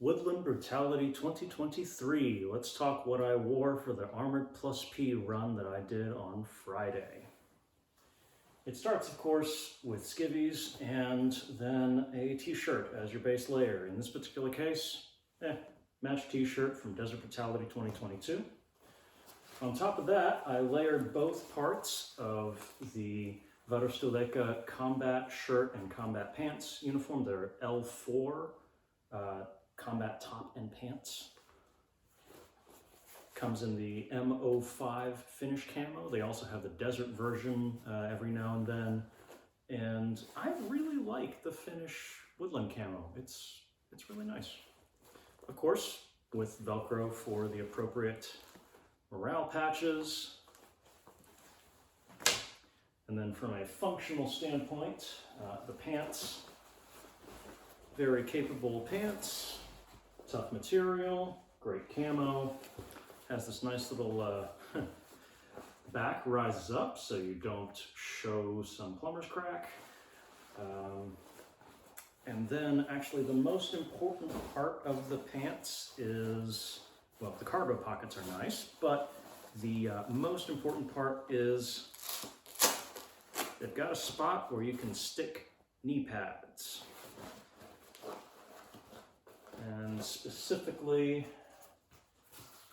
Woodland Brutality 2023. Let's talk what I wore for the Armored Plus P run that I did on Friday. It starts, of course, with skivvies and then a t-shirt as your base layer. In this particular case, matched t-shirt from Desert Brutality 2022. On top of that, I layered both parts of the Varusteleka combat shirt and combat pants uniform. They're L4 combat top and pants. Comes in the M05 Finnish camo. They also have the desert version every now and then. And I really like the Finnish woodland camo. It's really nice. Of course, with Velcro for the appropriate morale patches. And then from a functional standpoint, the pants, very capable pants, tough material, great camo, has this nice little back rises up so you don't show some plumber's crack. And then actually the most important part of the pants is, well, the cargo pockets are nice, but the most important part is they've got a spot where you can stick knee pads. And specifically,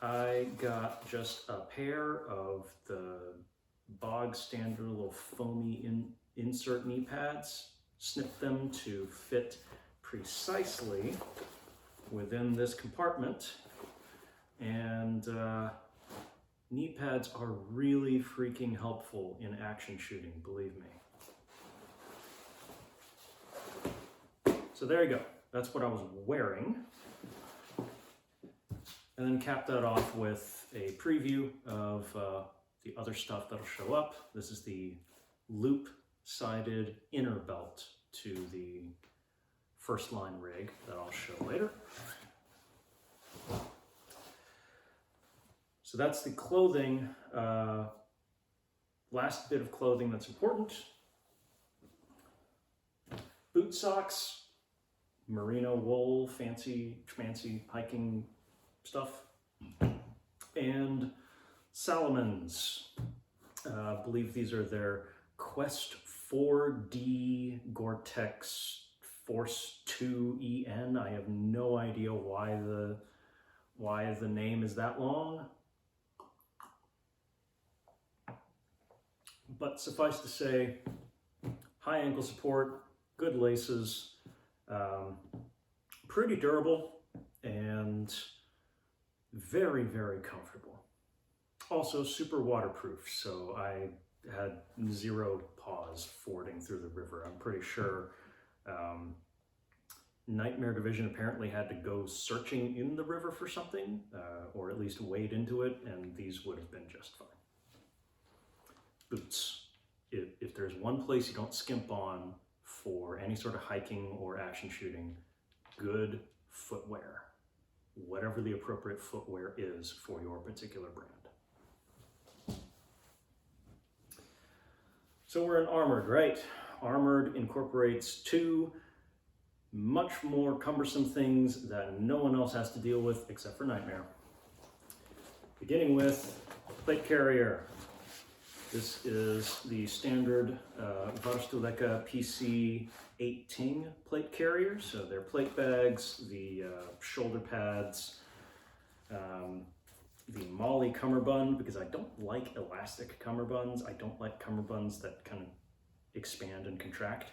I got just a pair of the bog standard little foamy insert knee pads, snipped them to fit precisely within this compartment. And knee pads are really freaking helpful in action shooting, believe me. So there you go. That's what I was wearing. And then cap that off with a preview of the other stuff that'll show up. This is the loop-sided inner belt to the first line rig that I'll show later. So that's the clothing, last bit of clothing that's important. Boot socks, merino wool, fancy schmancy hiking stuff, and Salomons. I believe these are their Quest 4D Gore-Tex Force 2 EN. I have no idea why the name is that long. But suffice to say, high ankle support, good laces, pretty durable, and very, very comfortable. Also super waterproof, so I had zero pause fording through the river. I'm pretty sure Nightmare Division apparently had to go searching in the river for something, or at least wade into it, and these would have been just fine. Boots. If there's one place you don't skimp on for any sort of hiking or action shooting, good footwear. Whatever the appropriate footwear is for your particular brand. So we're in Armored, right? Armored incorporates two much more cumbersome things that no one else has to deal with except for Nightmare. Beginning with plate carrier. This is the standard Varusteleka PC18 plate carrier. So they're plate bags, the shoulder pads, the MALICE cummerbund, because I don't like elastic cummerbunds. I don't like cummerbunds that kind of expand and contract.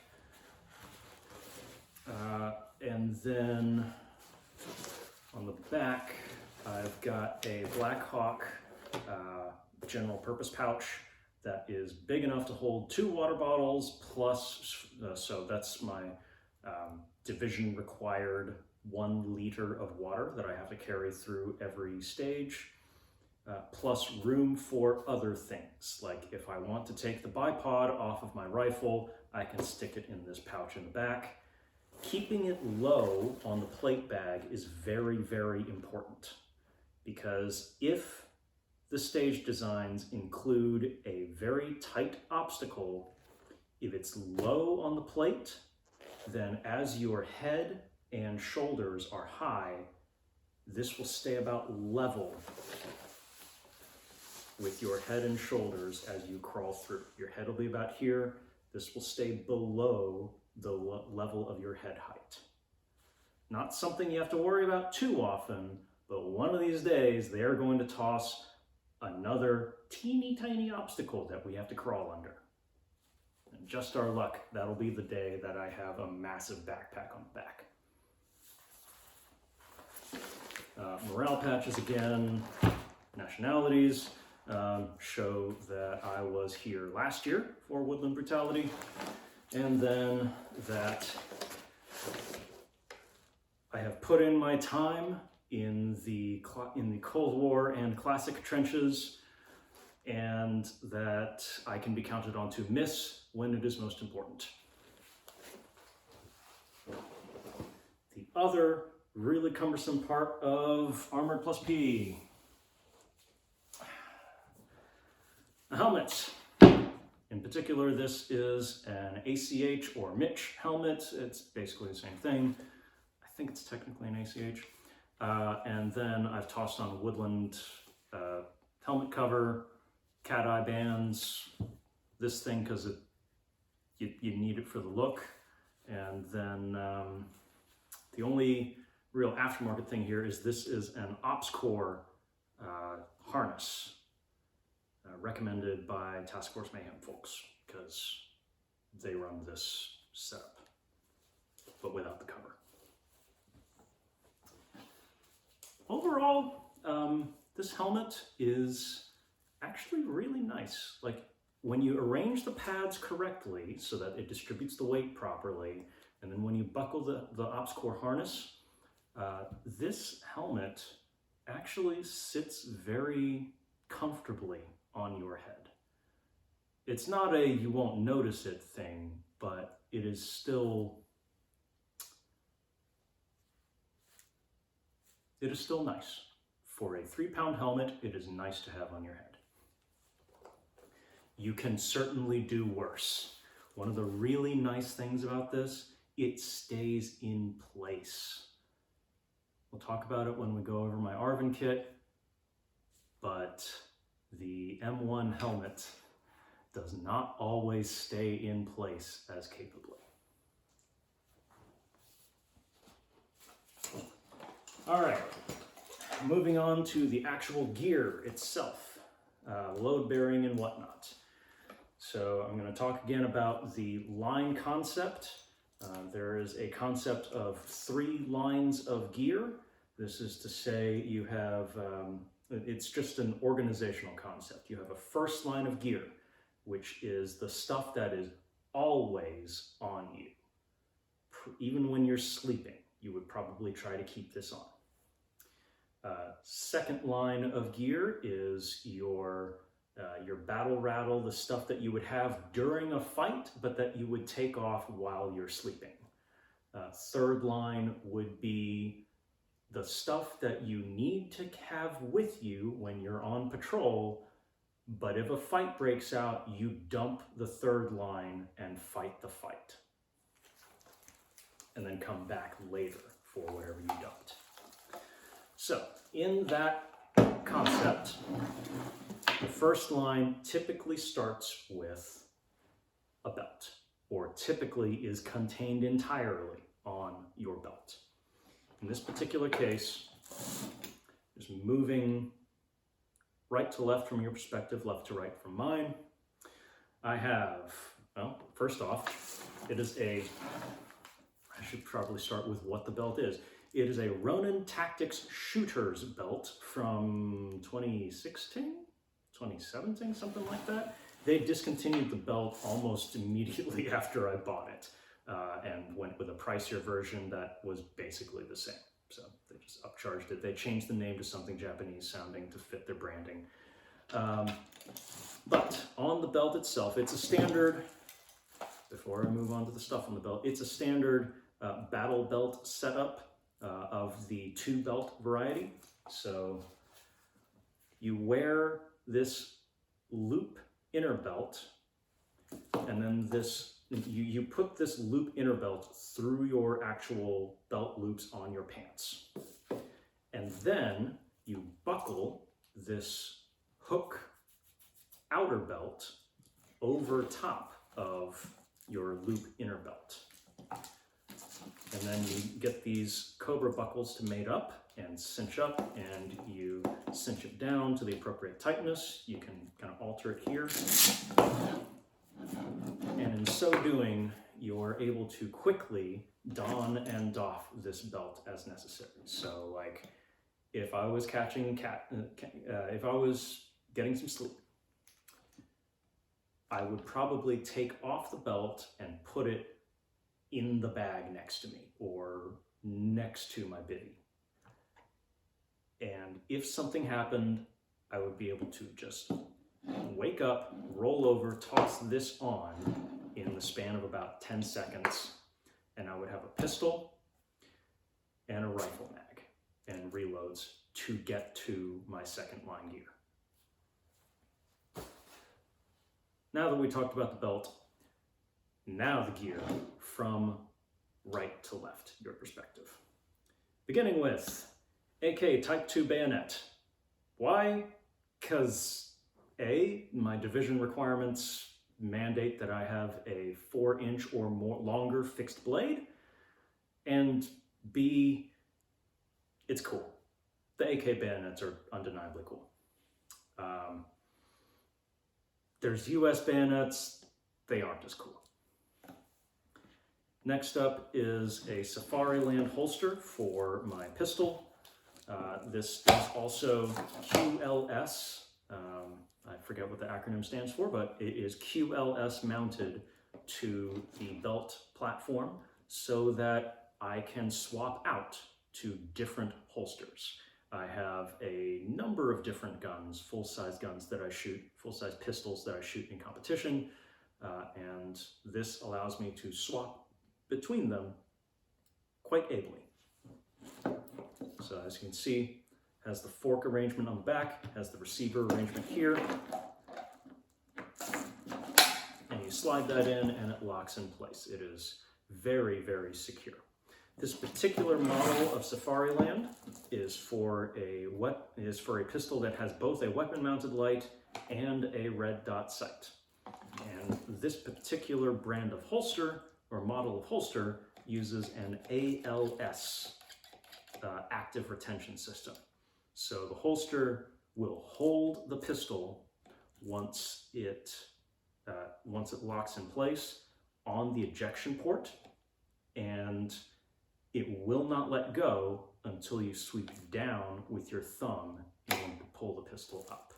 And then on the back, I've got a Blackhawk general purpose pouch that is big enough to hold 2 water bottles plus, so that's my division required 1 liter of water that I have to carry through every stage, plus room for other things. Like if I want to take the bipod off of my rifle, I can stick it in this pouch in the back. Keeping it low on the plate bag is very, very important, because if the stage designs include a very tight obstacle, if it's low on the plate, then as your head and shoulders are high, this will stay about level with your head and shoulders as you crawl through. Your head will be about here. This will stay below the level of your head height. Not something you have to worry about too often, but one of these days they are going to toss another teeny tiny obstacle that we have to crawl under. And just our luck, that'll be the day that I have a massive backpack on the back. Morale patches again, nationalities show that I was here last year for Woodland Brutality, and then that I have put in my time in the Cold War and Classic trenches, and that I can be counted on to miss when it is most important. The other really cumbersome part of Armored Plus P, the helmets. In particular, this is an ACH or MICH helmet. It's basically the same thing. I think it's technically an ACH. And then I've tossed on Woodland helmet cover, cat eye bands, this thing because you need it for the look. And then the only real aftermarket thing here is this is an OpsCore harness recommended by Task Force Mayhem folks because they run this setup, but without the cover. Overall, this helmet is actually really nice. Like, when you arrange the pads correctly so that it distributes the weight properly, and then when you buckle the OpsCore harness, this helmet actually sits very comfortably on your head. It's not a you won't notice it thing, but it is still nice. For a 3-pound helmet, it is nice to have on your head. You can certainly do worse. One of the really nice things about this, it stays in place. We'll talk about it when we go over my Arvin kit, but the M1 helmet does not always stay in place as capably. All right, moving on to the actual gear itself, load bearing and whatnot. So I'm going to talk again about the line concept. There is a concept of 3 lines of gear. This is to say you have, it's just an organizational concept. You have a first line of gear, which is the stuff that is always on you. Even when you're sleeping, you would probably try to keep this on. Second line of gear is your battle rattle, the stuff that you would have during a fight, but that you would take off while you're sleeping. Third line would be the stuff that you need to have with you when you're on patrol, but if a fight breaks out, you dump the third line and fight the fight. And then come back later for whatever you dumped. So, in that concept, the first line typically starts with a belt, or typically is contained entirely on your belt. In this particular case, just moving right to left from your perspective, left to right from mine, I have, well, first off, it is a, I should probably start with what the belt is. It is a Ronin Tactics Shooters belt from 2016? 2017, something like that. They discontinued the belt almost immediately after I bought it and went with a pricier version that was basically the same. So they just upcharged it. They changed the name to something Japanese sounding to fit their branding. But on the belt itself, it's a standard, before I move on to the stuff on the belt, it's a standard battle belt setup of the 2-belt variety. So you wear this loop inner belt, and then this you put this loop inner belt through your actual belt loops on your pants. And then you buckle this hook outer belt over top of your loop inner belt. And then you get these Cobra buckles to mate up and cinch up, and you cinch it down to the appropriate tightness. You can kind of alter it here. And in so doing, you're able to quickly don and doff this belt as necessary. So like, if I was if I was getting some sleep, I would probably take off the belt and put it in the bag next to me or next to my bivvy. And if something happened, I would be able to just wake up, roll over, toss this on in the span of about 10 seconds, and I would have a pistol and a rifle mag and reloads to get to my second line gear. Now that we talked about the belt, now the gear from right to left, your perspective. Beginning with AK Type 2 bayonet. Why? Because A, my division requirements mandate that I have a 4-inch or more longer fixed blade, and B, it's cool. The AK bayonets are undeniably cool. There's US bayonets, they aren't as cool. Next up is a Safariland holster for my pistol. This is also QLS. I forget what the acronym stands for, but it is QLS mounted to the belt platform so that I can swap out to different holsters. I have a number of different guns, full-size guns that I shoot, full-size pistols that I shoot in competition, and this allows me to swap between them quite ably. So as you can see, has the fork arrangement on the back, has the receiver arrangement here, and you slide that in and it locks in place. It is very, very secure. This particular model of Safariland is for a pistol that has both a weapon-mounted light and a red dot sight. And this particular brand of holster, or model of holster, uses an ALS, active retention system. So the holster will hold the pistol once it locks in place on the ejection port, and it will not let go until you sweep down with your thumb in order to pull the pistol up.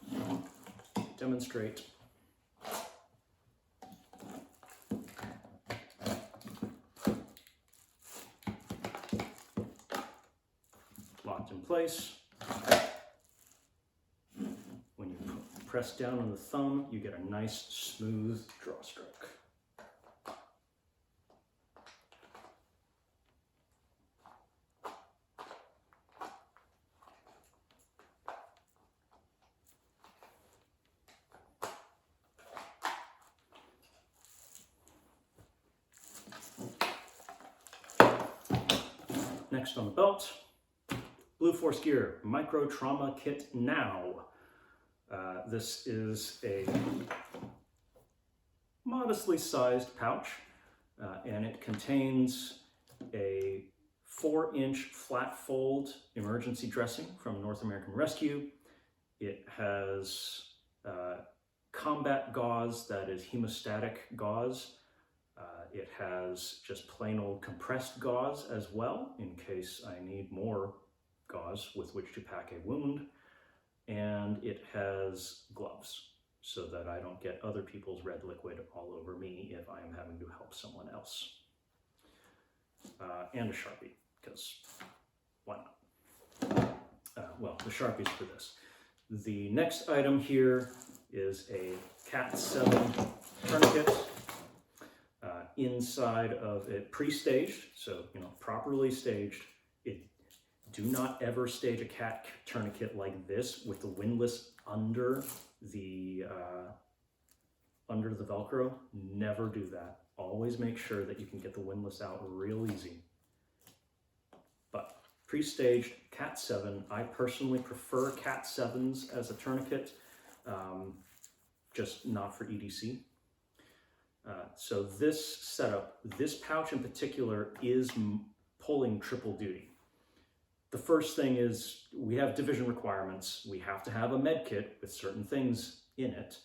Demonstrate. Locked in place. When you press down on the thumb, you get a nice smooth draw stroke. Next on the belt, Blue Force Gear MicroTrauma Kit Now. This is a modestly sized pouch, and it contains a 4-inch flat fold emergency dressing from North American Rescue. It has combat gauze that is hemostatic gauze. It has just plain old compressed gauze as well, in case I need more gauze with which to pack a wound. And it has gloves so that I don't get other people's red liquid all over me if I am having to help someone else. And a Sharpie, because why not? Well, the Sharpie's for this. The next item here is a Cat 7 tourniquet. Inside of it, pre-staged, so properly staged. Do not ever stage a cat tourniquet like this with the windlass under the Velcro. Never do that. always make sure that you can get the windlass out real easy. But pre-staged Cat 7, I personally prefer Cat 7s as a tourniquet, just not for EDC. So this setup, this pouch in particular, is pulling triple duty. The first thing is we have division requirements. We have to have a med kit with certain things in it,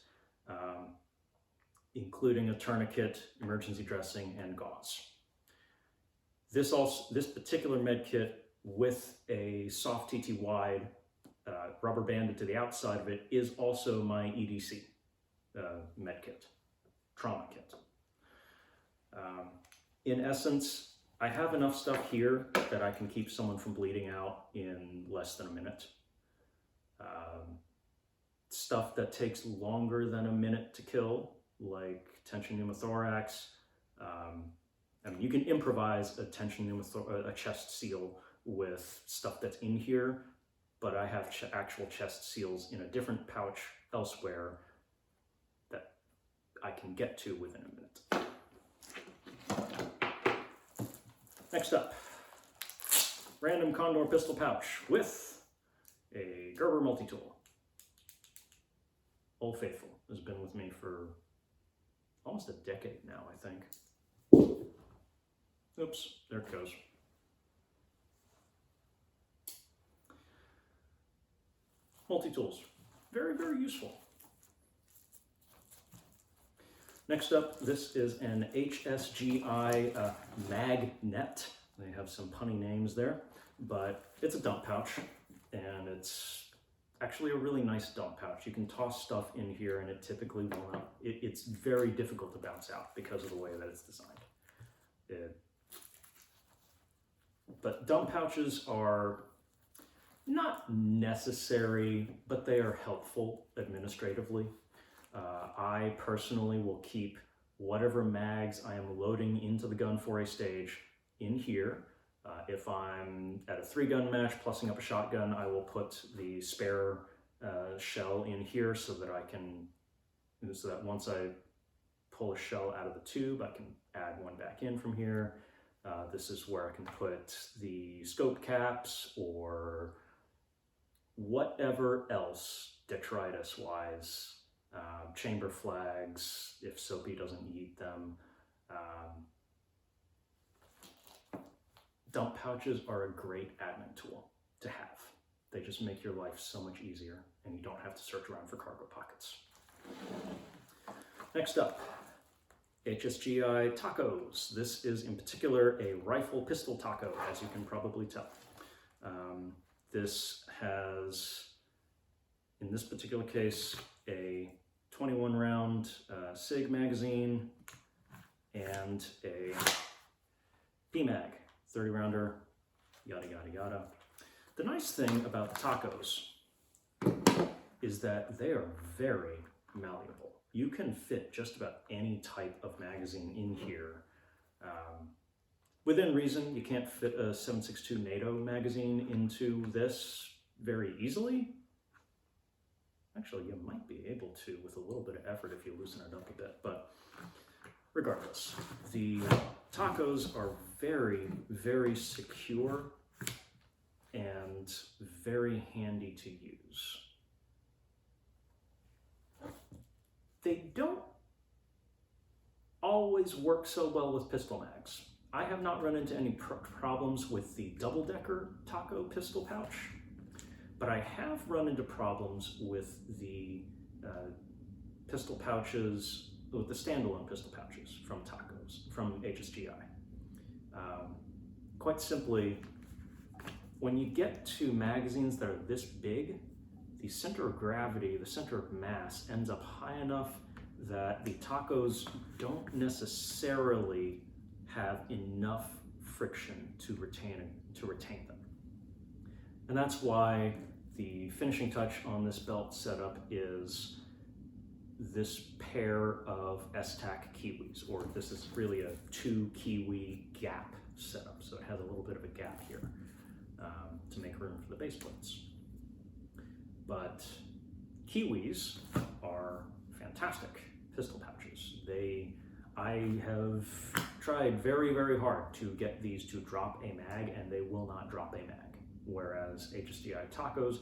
including a tourniquet, emergency dressing, and gauze. This particular med kit with a soft TT wide rubber banded to the outside of it is also my EDC med kit, trauma kit. In essence, I have enough stuff here that I can keep someone from bleeding out in less than a minute. Stuff that takes longer than a minute to kill, like tension pneumothorax. I mean, you can improvise a tension pneumothorax, a chest seal with stuff that's in here, but I have actual chest seals in a different pouch elsewhere that I can get to within a minute. Next up, random Condor pistol pouch with a Gerber multi-tool. Old Faithful has been with me for almost a decade now, I think. Oops, there it goes. Multi-tools, very, very useful. Next up, this is an HSGI magnet. They have some punny names there, but it's a dump pouch, and it's actually a really nice dump pouch. You can toss stuff in here, and it typically will not. It's very difficult to bounce out because of the way that it's designed. But dump pouches are not necessary, but they are helpful administratively. I personally will keep whatever mags I am loading into the gun for a stage in here. If I'm at a 3-gun match plussing up a shotgun, I will put the spare shell in here so that once I pull a shell out of the tube, I can add one back in from here. This is where I can put the scope caps or whatever else detritus-wise. Chamber flags, if Soapy doesn't eat them. Dump pouches are a great admin tool to have. They just make your life so much easier, and you don't have to search around for cargo pockets. Next up, HSGI tacos. This is in particular a rifle pistol taco, as you can probably tell. This has, in this particular case, a 21 round SIG magazine and a PMag, 30 rounder, yada, yada, yada. The nice thing about the tacos is that they are very malleable. You can fit just about any type of magazine in here. Within reason, you can't fit a 7.62 NATO magazine into this very easily. Actually, you might be able to with a little bit of effort if you loosen it up a bit, but regardless, the tacos are very, very secure and very handy to use. They don't always work so well with pistol mags. I have not run into any problems with the double-decker taco pistol pouch, but I have run into problems with the pistol pouches, with the standalone pistol pouches from HSGI. Quite simply, when you get to magazines that are this big, the center of gravity, the center of mass ends up high enough that the tacos don't necessarily have enough friction to retain them. And that's why the finishing touch on this belt setup is this pair of ESSTAC Kiwis, or this is really a 2 Kiwi gap setup. So it has a little bit of a gap here to make room for the base plates. But Kiwis are fantastic pistol pouches. I have tried very, very hard to get these to drop a mag, and they will not drop a mag, whereas HSGI tacos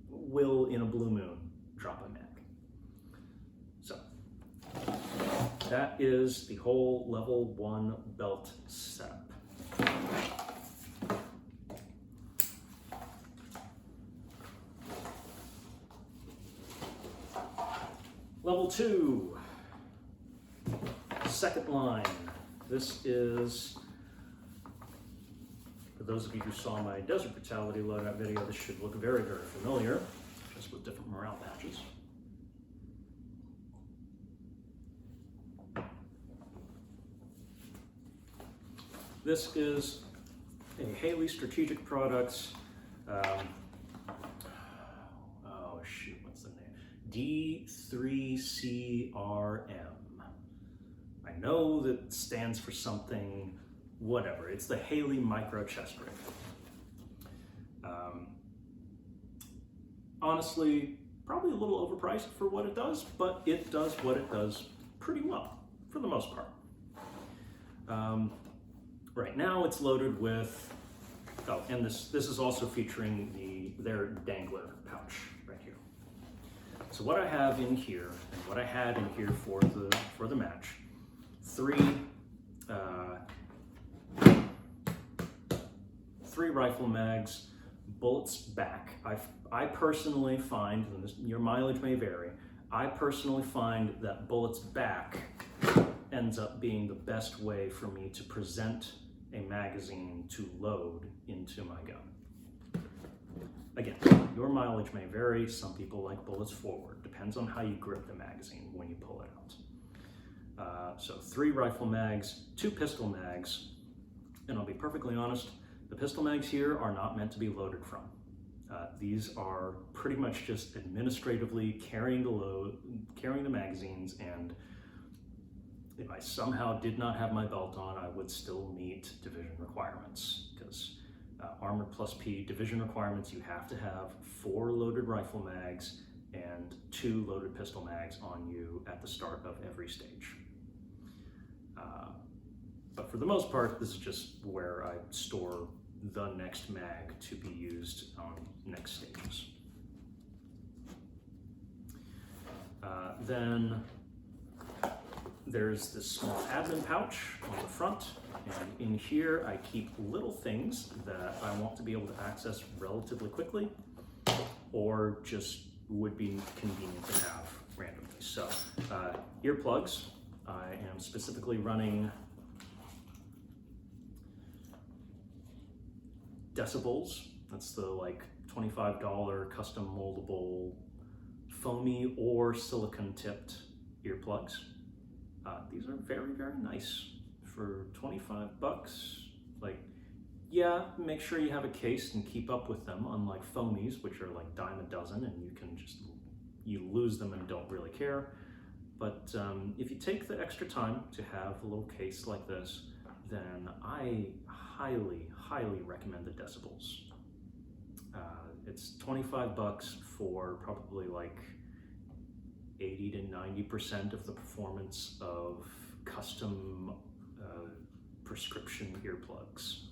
will, in a blue moon, drop a mag. So that is the whole level 1 belt setup. Level 2, second line. This is, for those of you who saw my Desert Brutality loadout video, this should look very, very familiar, just with different morale patches. This is a Haley Strategic Products, oh shoot, what's the name? D3CRM. I know that stands for something, whatever. It's the Haley micro chest rig. Honestly, probably a little overpriced for what it does, but it does what it does pretty well, for the most part. Right now it's loaded with, oh, and this is also featuring their dangler pouch right here. So what I have in here, and what I had in here for the match, three rifle mags, bullets back. I personally find, and your mileage may vary, I personally find that bullets back ends up being the best way for me to present a magazine to load into my gun. Again, your mileage may vary. Some people like bullets forward. Depends on how you grip the magazine when you pull it out. So 3 rifle mags, 2 pistol mags, and I'll be perfectly honest, the pistol mags here are not meant to be loaded from. These are pretty much just administratively carrying the magazines, and if I somehow did not have my belt on, I would still meet division requirements, because Armored Plus P division requirements, you have to have 4 loaded rifle mags and 2 loaded pistol mags on you at the start of every stage. But for the most part, this is just where I store the next mag to be used on next stages. Then there's this small admin pouch on the front, and in here I keep little things that I want to be able to access relatively quickly, or just would be convenient to have randomly. So earplugs, I am specifically running Decibels. That's the like $25 custom moldable foamy or silicone tipped earplugs. These are very, very nice for 25 bucks. Like, yeah, make sure you have a case and keep up with them, unlike foamies, which are like dime a dozen and you lose them and don't really care. But if you take the extra time to have a little case like this, then I highly, highly recommend the Decibels. It's 25 bucks for probably like 80 to 90% of the performance of custom prescription earplugs.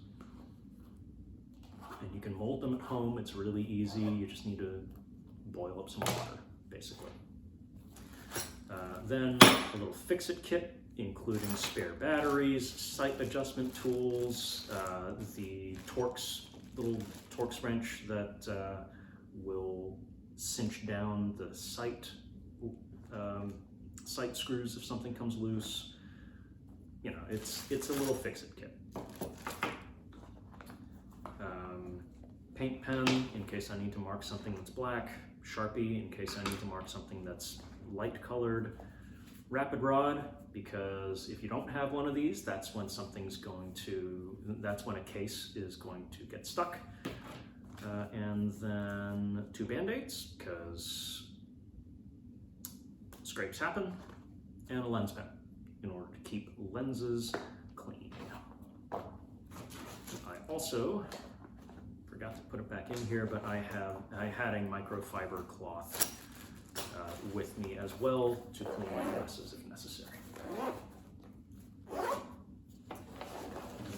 And you can mold them at home. It's really easy. You just need to boil up some water, basically. Then a little fix-it kit, including spare batteries, sight adjustment tools, the little Torx wrench that will cinch down the sight screws if something comes loose. You know, it's a little fix-it kit. Paint pen in case I need to mark something that's black, Sharpie in case I need to mark something that's light colored, rapid rod, because if you don't have one of these, that's when that's when a case is going to get stuck. And then 2 Band-Aids, because scrapes happen, and a lens pen in order to keep lenses clean. I also forgot to put it back in here, but I had a microfiber cloth with me as well to clean my glasses if necessary.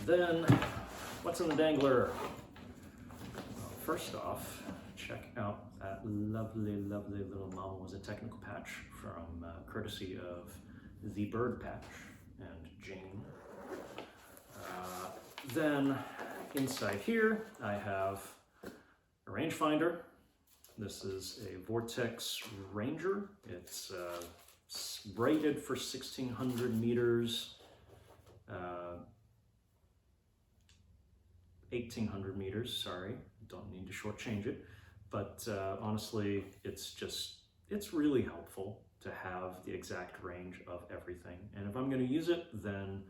then, what's in the dangler? Well, first off, check out that lovely, lovely little Mama Was a Technical patch from courtesy of the Bird Patch and Jane. Then inside here, I have a rangefinder. This is a Vortex Ranger. It's rated for 1,600 meters, 1,800 meters, sorry. Don't need to shortchange it. But honestly, it's really helpful to have the exact range of everything. And if I'm gonna use it, then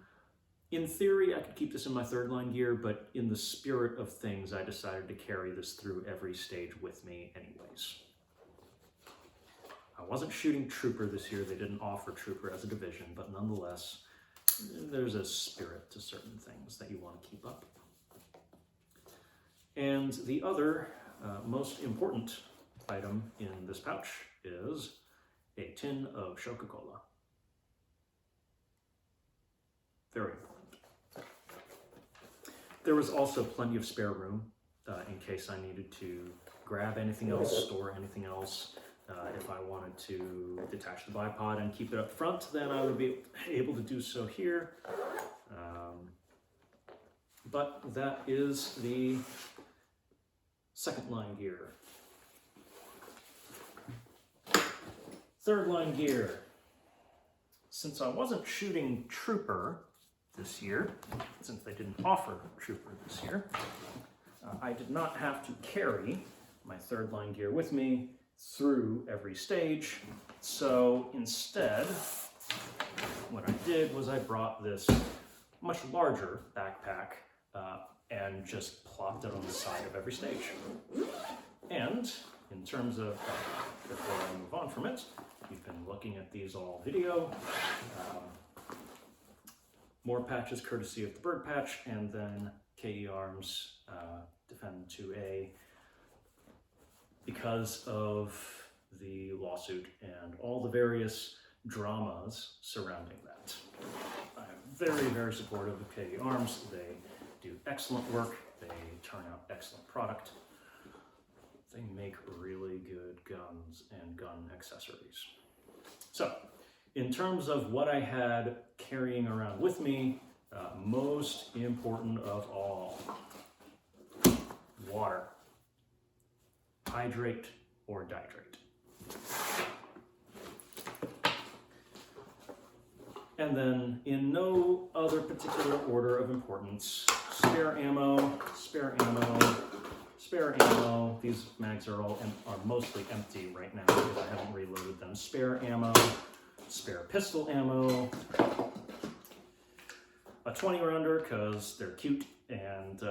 in theory, I could keep this in my third line gear, but in the spirit of things, I decided to carry this through every stage with me anyways. I wasn't shooting Trooper this year. They didn't offer Trooper as a division, but nonetheless, there's a spirit to certain things that you want to keep up. And the other most important item in this pouch is a tin of Coca-Cola. Very important. There was also plenty of spare room in case I needed to grab anything else, store anything else. If I wanted to detach the bipod and keep it up front, then I would be able to do so here. But that is the second line gear. Third line gear. Since I wasn't shooting Trooper this year, since they didn't offer Trooper this year, I did not have to carry my third line gear with me through every stage. So instead, what I did was I brought this much larger backpack and just plopped it on the side of every stage. And in terms of, before I move on from it, you've been looking at these all video. More patches courtesy of the Bird Patch, and then KE Arms Defend 2A because of the lawsuit and all the various dramas surrounding that. I'm very, very supportive of KE Arms. They do excellent work. They turn out excellent product. They make really good guns and gun accessories. So, in terms of what I had carrying around with me, most important of all, water. Hydrate or dihydrate. And then, in no other particular order of importance, spare ammo, spare ammo, spare ammo. These mags are mostly empty right now because I haven't reloaded them. Spare ammo, spare pistol ammo, a 20 rounder because they're cute, and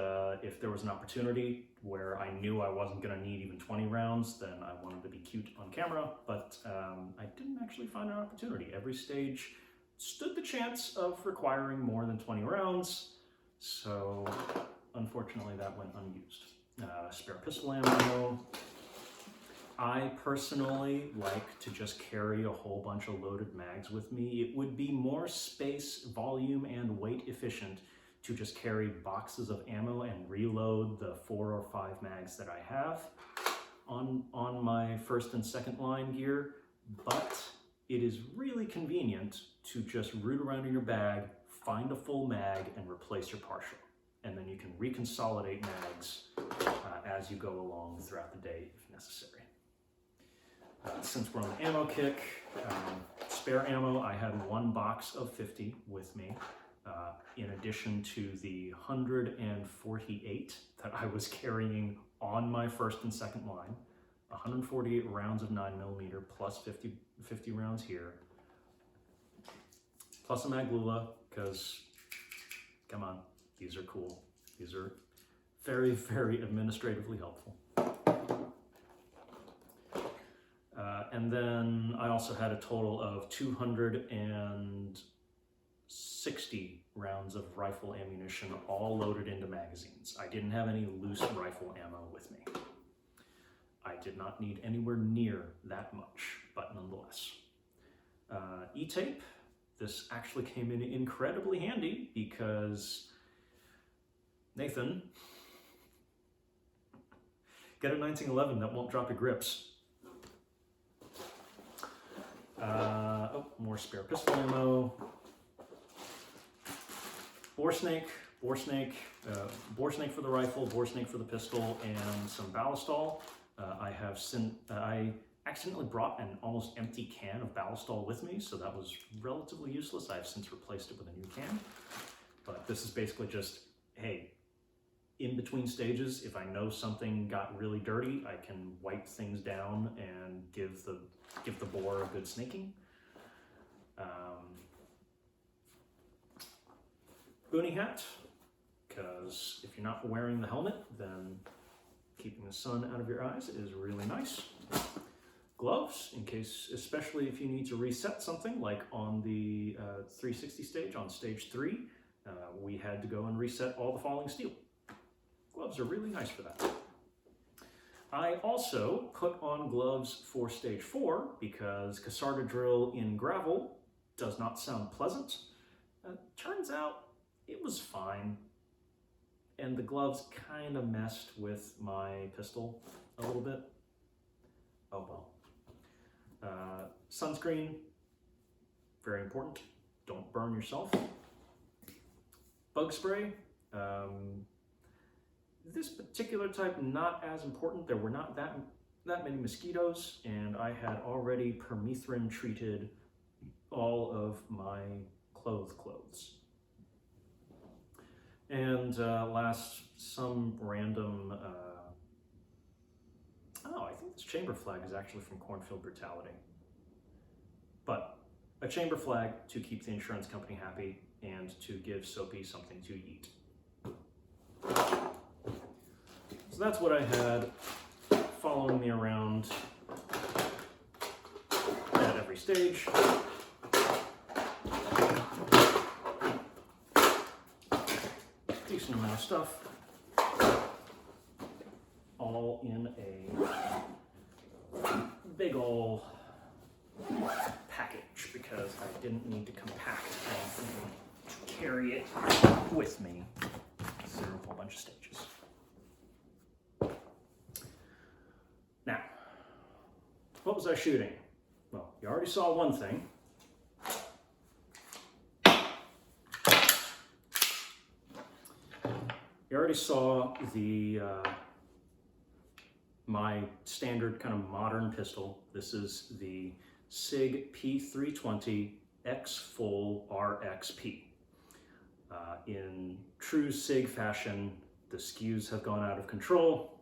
if there was an opportunity where I knew I wasn't going to need even 20 rounds, then I wanted to be cute on camera, but I didn't actually find an opportunity. Every stage stood the chance of requiring more than 20 rounds, so unfortunately that went unused. Spare pistol ammo. I personally like to just carry a whole bunch of loaded mags with me. It would be more space, volume, and weight efficient to just carry boxes of ammo and reload the 4 or 5 mags that I have on my first and second line gear, but it is really convenient to just root around in your bag, find a full mag, and replace your partial. And then you can reconsolidate mags as you go along throughout the day if necessary. Since we're on the ammo kick, spare ammo, I had 1 box of 50 with me, in addition to the 148 that I was carrying on my first and second line. 148 rounds of 9mm plus 50 rounds here, plus a Maglula, because, come on, these are cool. These are very, very administratively helpful. And then I also had a total of 260 rounds of rifle ammunition, all loaded into magazines. I didn't have any loose rifle ammo with me. I did not need anywhere near that much, but nonetheless. E-tape, this actually came in incredibly handy because Nathan, get a 1911 that won't drop your grips. Oh, more spare pistol ammo. Boar snake for the rifle, boar snake for the pistol, and some ballistol. I accidentally brought an almost empty can of ballistol with me, so that was relatively useless. I've since replaced it with a new can. But this is basically just, hey, in between stages, if I know something got really dirty, I can wipe things down and give the boar a good snaking. Boonie hat, because if you're not wearing the helmet, then keeping the sun out of your eyes is really nice. Gloves, in case, especially if you need to reset something, like on the 360 stage, on stage 3, we had to go and reset all the falling steel. Gloves are really nice for that. I also put on gloves for stage 4 because Cassarda drill in gravel does not sound pleasant. Turns out it was fine, and the gloves kind of messed with my pistol a little bit. Oh well. Sunscreen, very important. Don't burn yourself. Bug spray. This particular type, not as important. There were not that many mosquitoes, and I had already permethrin treated all of my clothes. And last, some random, I think this chamber flag is actually from Woodland Brutality. But a chamber flag to keep the insurance company happy and to give Soapy something to eat. So that's what I had following me around at every stage. Decent amount of stuff, all in a big ol' package because I didn't need to compact anything to carry it with me through a whole bunch of stages. Now, what was I shooting? Well, you already saw one thing. You already saw the my standard kind of modern pistol. This is the SIG P320 X Full RXP. In true SIG fashion, the SKUs have gone out of control,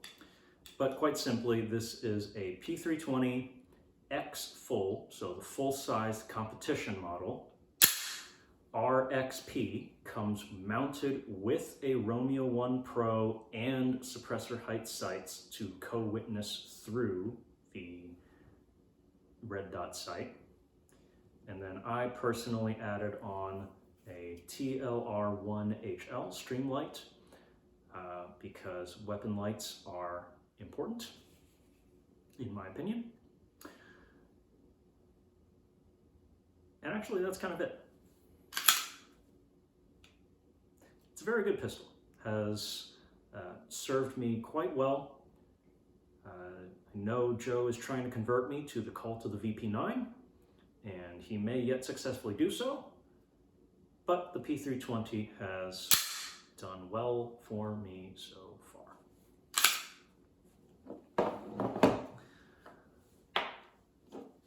but quite simply, this is a P320 X Full, so the full-size competition model. RXP comes mounted with a Romeo 1 Pro and suppressor height sights to co-witness through the red dot sight. And then I personally added on a TLR1HL streamlight because weapon lights are important, in my opinion. And actually, that's kind of it. It's a very good pistol, has served me quite well. I know Joe is trying to convert me to the cult of the VP9, and he may yet successfully do so, but the P320 has done well for me so far.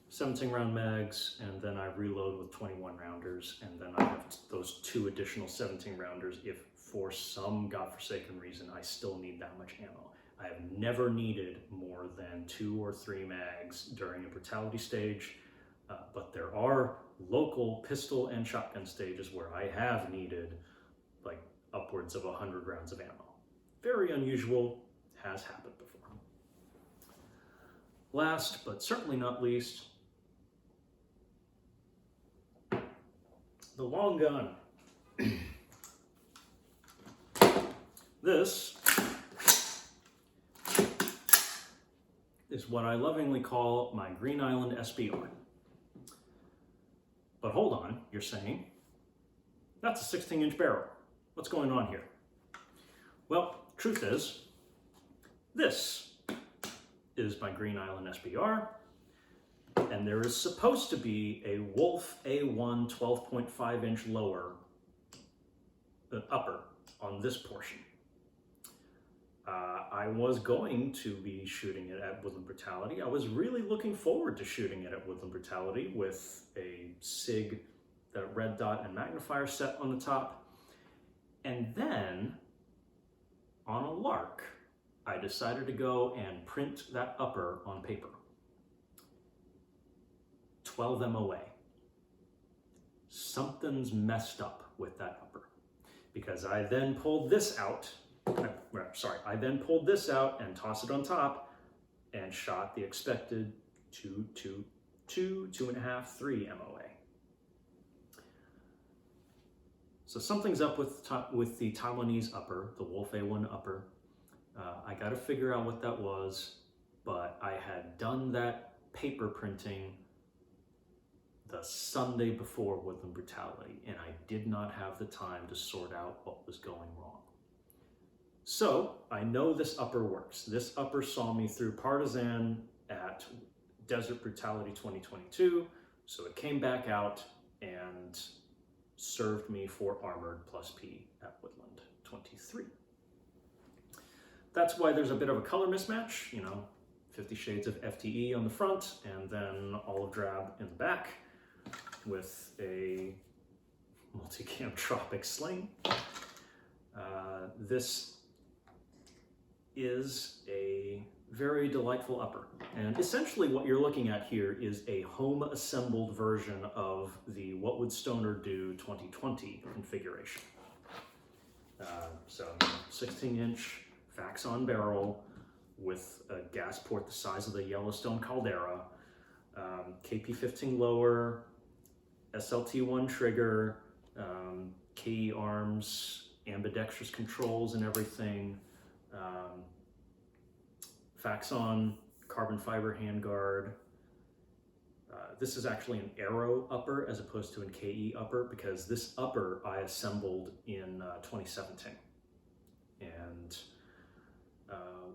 17 round mags, and then I reload with 21 rounders, and then I have those 2 additional 17 rounders if for some godforsaken reason I still need that much ammo. I have never needed more than 2 or 3 mags during a brutality stage, but there are local pistol and shotgun stages where I have needed like upwards of 100 rounds of ammo. Very unusual, has happened before. Last, but certainly not least, the long gun. This is what I lovingly call my Green Island SBR. But hold on, you're saying, that's a 16-inch barrel. What's going on here? Well, truth is, this is my Green Island SBR, and there is supposed to be a Wolf A1 12.5 inch lower upper on this portion. I was going to be shooting it at Woodland Brutality. I was really looking forward to shooting it at Woodland Brutality with a SIG, the red dot and magnifier set on the top. And then, on a lark, I decided to go and print that upper on paper. 12 MOA. Something's messed up with that upper, because I then pulled this out. I then pulled this out and tossed it on top and shot the expected 2.5, 3 MOA. So something's up with the Taiwanese upper, the Wolf A1 upper. I got to figure out what that was, but I had done that paper printing the Sunday before Woodland Brutality, and I did not have the time to sort out what was going wrong. So I know this upper works. This upper saw me through Partisan at Desert Brutality 2022, so it came back out and served me for Armored plus P at Woodland 23. That's why there's a bit of a color mismatch, you know, 50 shades of FTE on the front and then olive drab in the back with a multicam Tropic sling. This is a very delightful upper. And essentially what you're looking at here is a home assembled version of the What Would Stoner Do 2020 configuration. So 16-inch Faxon barrel with a gas port the size of the Yellowstone caldera, KP15 lower, SLT1 trigger, KE arms, ambidextrous controls and everything, Faxon carbon fiber handguard. This is actually an Aero upper as opposed to an KE upper, because this upper I assembled in 2017. And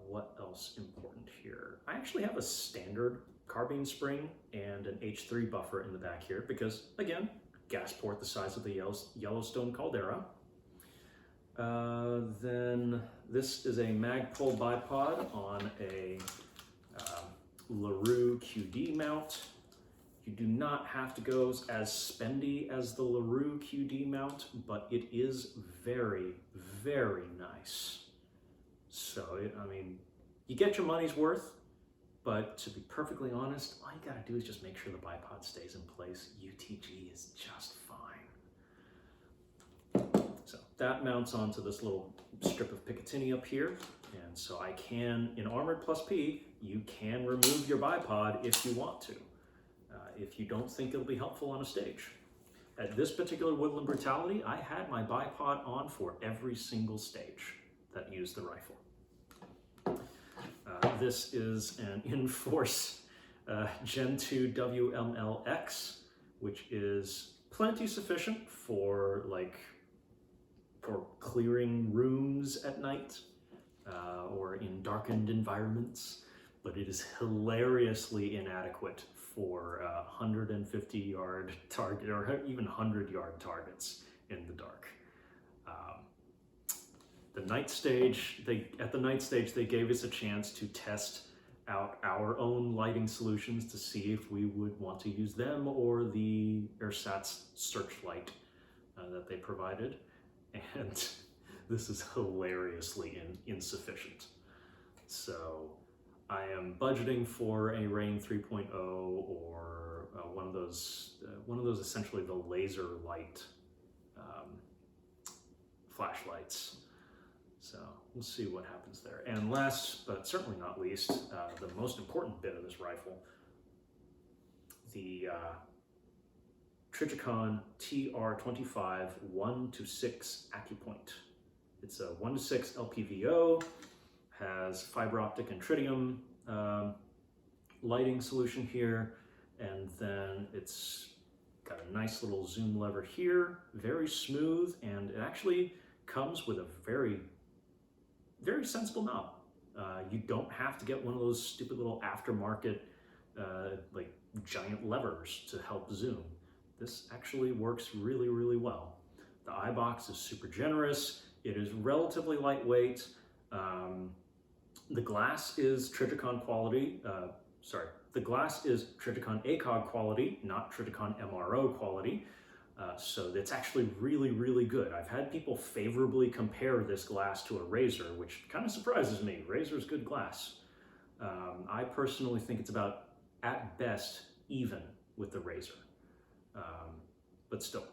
what else important here? I actually have a standard carbine spring and an H3 buffer in the back here because, again, gas port the size of the Yellowstone caldera. Then this is a Magpul bipod on a LaRue QD mount. You do not have to go as spendy as the LaRue QD mount, but it is very, very nice. So, I mean, you get your money's worth, but to be perfectly honest, all you gotta do is just make sure the bipod stays in place. UTG is just fine. So that mounts onto this little strip of Picatinny up here. And so I can, in Armored plus P, you can remove your bipod if you want to, if you don't think it'll be helpful on a stage. At this particular Woodland Brutality, I had my bipod on for every single stage that used the rifle. This is an in-force Gen 2 WMLX, which is plenty sufficient for clearing rooms at night or in darkened environments, but it is hilariously inadequate for 150-yard target or even 100-yard targets in the dark. The night stage, at the night stage, they gave us a chance to test out our own lighting solutions to see if we would want to use them or the ersatz searchlight that they provided. And this is hilariously insufficient. So I am budgeting for a Rain 3.0 or one of those essentially the laser light flashlights. So we'll see what happens there. And last, but certainly not least, the most important bit of this rifle, the Trijicon TR25 1-6 AccuPoint. It's a 1-6 LPVO, has fiber optic and tritium lighting solution here, and then it's got a nice little zoom lever here, very smooth, and it actually comes with a very very sensible knob. You don't have to get one of those stupid little aftermarket like giant levers to help zoom. This actually works really, really well. The eye box is super generous. It is relatively lightweight. The glass is Triticon quality. The glass is Triticon ACOG quality, not Triticon MRO quality. So it's actually really, really good. I've had people favorably compare this glass to a razor, which kind of surprises me. Razor's good glass. I personally think it's about, at best, even with the razor. But still,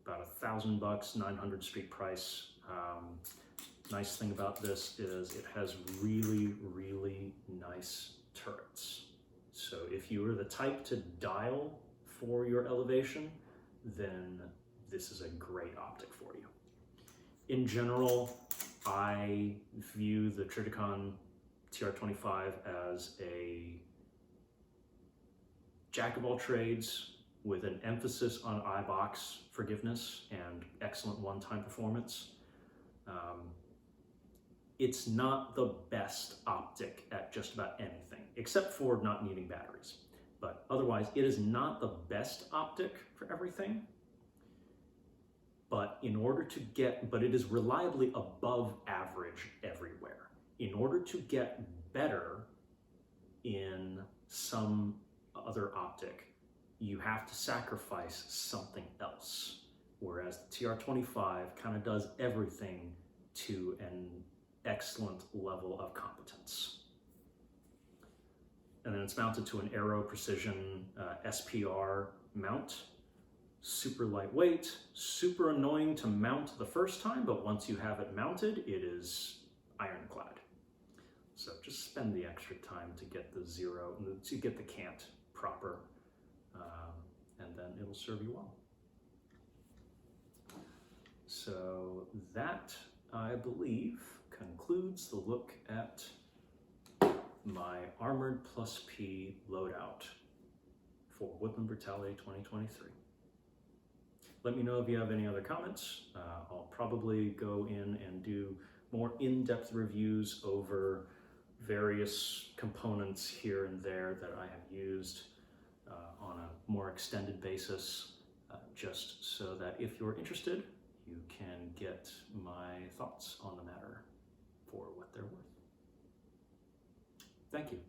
about $1,000, 900 street price. Nice thing about this is it has really, really nice turrets. So if you are the type to dial for your elevation, then this is a great optic for you. In general, I view the Triticon TR25 as a jack of all trades with an emphasis on eye box forgiveness and excellent one-time performance. It's not the best optic at just about anything, except for not needing batteries. But otherwise, it is not the best optic for everything. But it is reliably above average everywhere. In order to get better in some other optic, you have to sacrifice something else. Whereas the TR25 kind of does everything to an excellent level of competence. And then it's mounted to an Aero Precision SPR mount. Super lightweight, super annoying to mount the first time, but once you have it mounted, it is ironclad. So just spend the extra time to get the cant proper, and then it'll serve you well. So that, I believe, concludes the look at my Armored Plus P loadout for Woodland Brutality 2023. Let me know if you have any other comments. I'll probably go in and do more in-depth reviews over various components here and there that I have used on a more extended basis, just so that if you're interested, you can get my thoughts on the matter for what they're worth. Thank you.